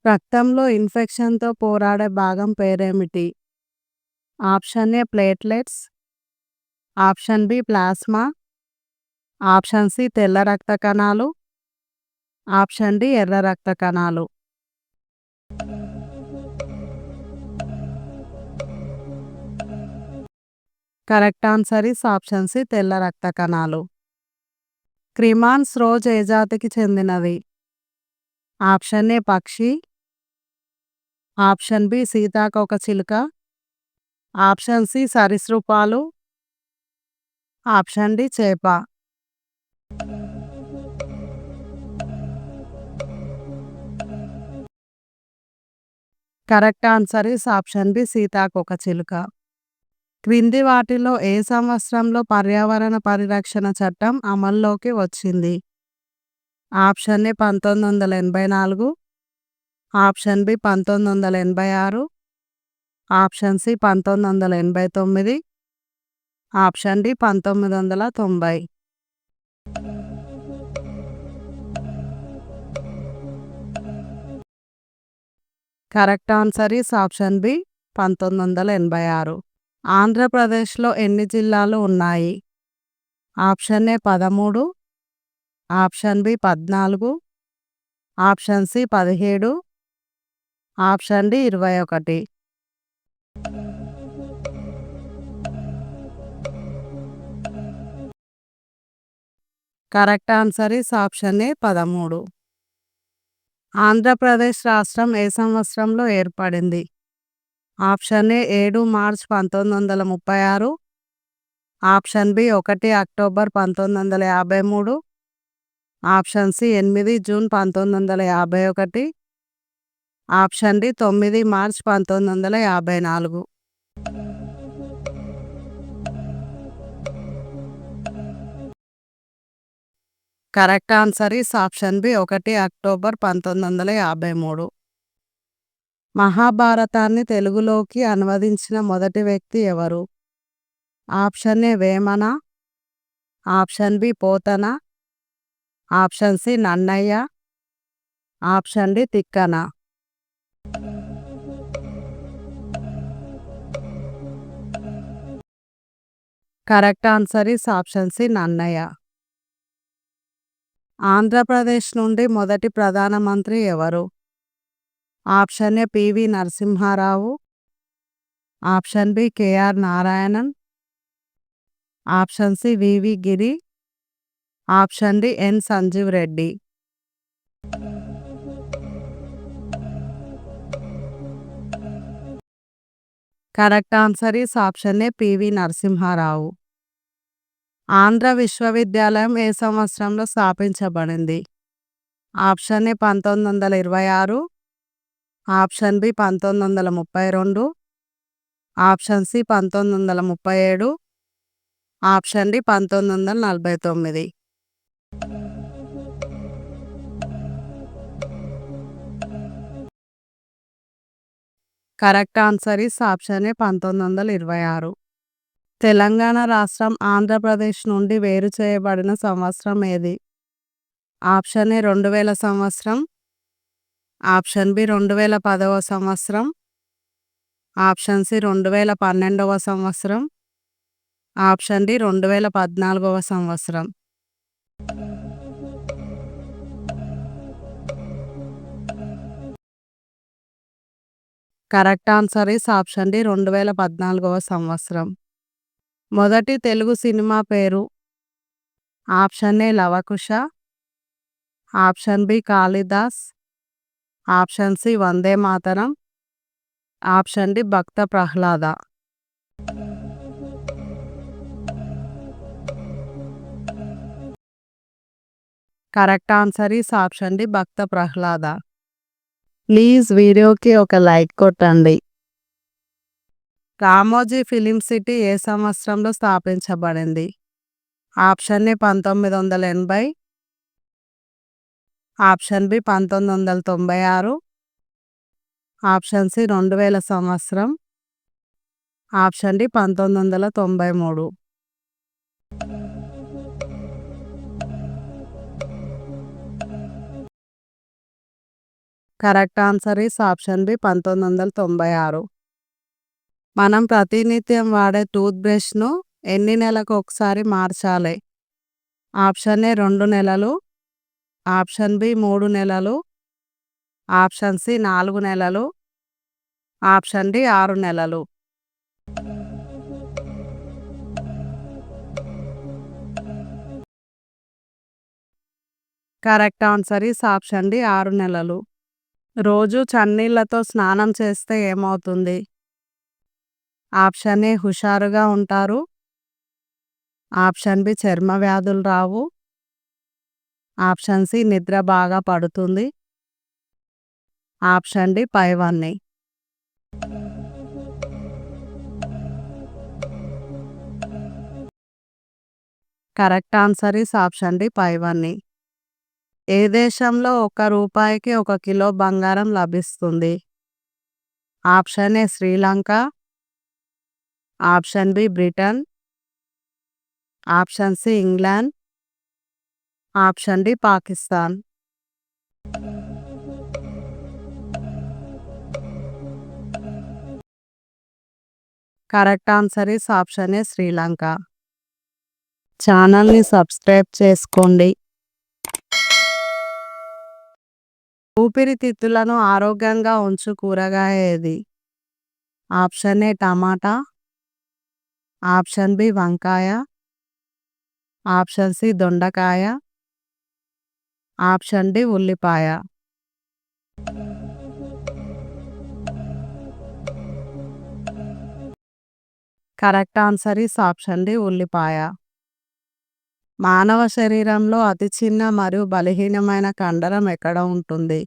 రక్తంలో ఇన్ఫెక్షన్‌తో పోరాడే భాగం పేరేమిటి? Option A platelets, option B plasma, option C తెల్ల రక్త కణాలు, ఆప్షన్ డి ఎర్ర రక్త కణాలు. Correct answer is option C తెల్ల రక్త కణాలు. క్రిమాన్స్ రోజ్ ఏ జాతికి చెందినది? ఆప్షన్ ఏ పక్షి, ఆప్షన్ బి సీతాకోకచిలుక, ఆప్షన్ సి సరీసృపాలు, ఆప్షన్ డి చేప. Correct answer is option B సీతాకోకచిలుక. క్రింది వాటిలో ఏ సంవత్సరంలో పర్యావరణ పరిరక్షణ చట్టం అమల్లోకి వచ్చింది? Option A 1984, option B 1986, option C 1989, option D 1990. Correct answer is option B 1986. ఆంధ్రప్రదేశ్లో ఎన్ని జిల్లాలు ఉన్నాయి? Option A 13, option B 14, option C 17, option D 21. Correct answer is option ఏ 13. ఆంధ్రప్రదేశ్ రాష్ట్రం ఏ సంవత్సరంలో ఏర్పడింది? Option A 7 March 1936, option B 1 October 1953, option C 8 June 1951, option D 9 March 1954. Correct answer is option B 1 October 1953. మహాభారతాన్ని తెలుగులోకి అనువదించిన మొదటి వ్యక్తి ఎవరు? Option A Vemana, option B Potana, option C Nannaya, option D Tikkana. Correct answer is option C Nannaya. Andhra Pradesh నుండి మొదటి ప్రధానమంత్రి ఎవరు? Option A P V Narasimha Rao, option B K R Narayanan, option C V V Giri, option D N Sanjiva Reddy. Correct answer is option A P V Narasimha Rao. Andhra విశ్వవిద్యాలయం ఏ సంవత్సరంలో స్థాపించబడింది? Option A 1926, option B 1932, option C 1937, option D 1949. Correct answer is option A 1926. Telangana రాష్ట్రం ఆంధ్రప్రదేశ్ నుండి వేరు చేయబడిన సంవత్సరం ఏది? ఆప్షన్ ఏ 2000 సంవత్సరం, ఆప్షన్ బి 2010వ సంవత్సరం, ఆప్షన్ సి 2012వ సంవత్సరం, ఆప్షన్ డి 2014వ సంవత్సరం. Correct answer is option D 2014వ సంవత్సరం. మొదటి తెలుగు సినిమా పేరు? Option A Lavakusa, option B Kalidas, option C Vande Mataram, option D Bhakta Prahlada. Correct answer is option D Bhakta Prahlada. Please వీడియోకి ఒక లైక్ కొట్టండి. రామోజీ ఫిలిం సిటీ ఏ సంవత్సరంలో స్థాపించబడింది? Option A 1980, option B 1996, option C 2000 సంవత్సరం, option D 1993. Correct answer is option B 1996. మనం ప్రతినిత్యం వాడే టూత్ బ్రష్ను ఎన్ని నెలలకు ఒకసారి మార్చాలి? ఆప్షన్ ఏ 2 నెలలు, ఆప్షన్ బి 3 నెలలు, ఆప్షన్ సి 4 నెలలు, ఆప్షన్ డి 6 నెలలు. Correct answer is option D 6 నెలలు. రోజు చన్నీళ్లతో స్నానం చేస్తే ఏమవుతుంది? ఆప్షన్ ఏ హుషారుగా ఉంటారు, ఆప్షన్ బి చర్మ వ్యాధులు రావు, ఆప్షన్ సి నిద్ర బాగా పడుతుంది, ఆప్షన్ డి పైవన్నీ. Correct answer is option D పైవన్నీ. ఏ దేశంలో ₹1కి 1 కిలో బంగారం లభిస్తుంది? Option A Sri Lanka, option B Britain, option C England, option D Pakistan. Correct answer is option A Sri Lanka. ఛానల్ని సబ్స్క్రైబ్ చేసుకోండి. ఊపిరితిత్తులను ఆరోగ్యంగా ఉంచు కూరగాయ ఏది? Option A tomato, option B వంకాయ, ఆప్షన్ సి దొండకాయ, ఆప్షన్ డి ఉల్లిపాయ. Correct answer is option D ఉల్లిపాయ. మానవ శరీరంలో అతి చిన్న మరియు బలహీనమైన కండరం ఎక్కడ ఉంటుంది?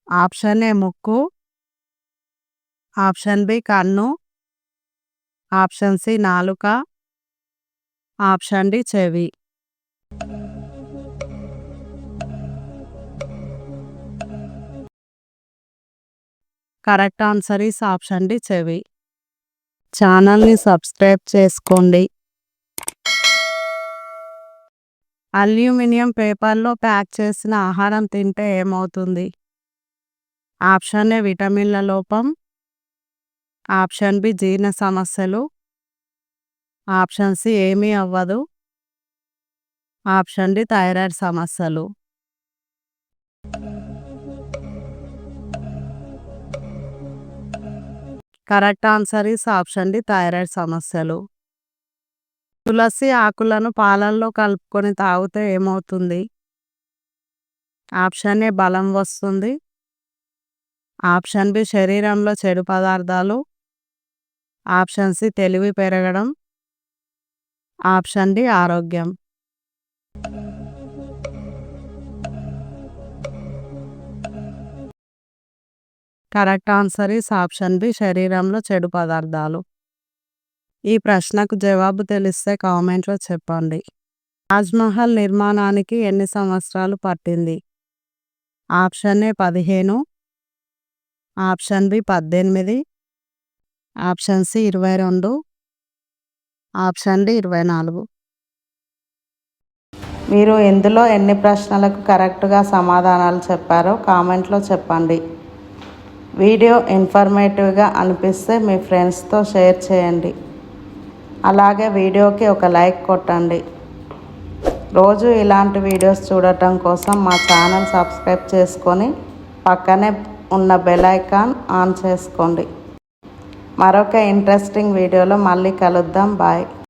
ఆప్షన్ ఏ ముక్కు, ఆప్షన్ బి కన్ను, ఆప్షన్ సి నాలుక, ఆప్షన్ డి చెవి. Correct answer is option D చెవి. ఛానల్ని సబ్స్క్రైబ్ చేసుకోండి. అల్యూమినియం పేపర్లో ప్యాక్ చేసిన ఆహారం తింటే ఏమవుతుంది? ఆప్షన్ ఏ విటమిన్ల లోపం, ఆప్షన్ బి జీర్ణ సమస్యలు, ఆప్షన్ సి ఏమీ అవ్వదు, ఆప్షన్ డి థైరాయిడ్ సమస్యలు. Correct answer is option D thyroid సమస్యలు. తులసి ఆకులను పాలల్లో కలుపుకొని తాగితే ఏమవుతుంది? ఆప్షన్ ఏ బలం వస్తుంది, ఆప్షన్ బి శరీరంలో చెడు పదార్థాలు, ఆప్షన్ సి తెలివి పెరగడం, ఆప్షన్ డి ఆరోగ్యం. Correct answer is option B శరీరంలో చెడు పదార్థాలు. ఈ ప్రశ్నకు జవాబు తెలిస్తే కామెంట్లో చెప్పండి. తాజ్మహల్ నిర్మాణానికి ఎన్ని సంవత్సరాలు పట్టింది? Option A 15, option B 18, option C 22, option D 24. మీరు ఇందులో ఎన్ని ప్రశ్నలకు కరెక్ట్గా సమాధానాలు చెప్పారో కామెంట్లో చెప్పండి. వీడియో ఇన్ఫర్మేటివ్గా అనిపిస్తే మీ ఫ్రెండ్స్తో షేర్ చేయండి. అలాగే వీడియోకి ఒక లైక్ కొట్టండి. రోజు ఇలాంటి వీడియోస్ చూడటం కోసం మా ఛానల్ సబ్స్క్రైబ్ చేసుకొని పక్కనే ఉన్న బెల్ ఐకాన్ ఆన్ చేసుకోండి. మరొక ఇంట్రెస్టింగ్ వీడియోలో మళ్ళీ కలుద్దాం. బాయ్.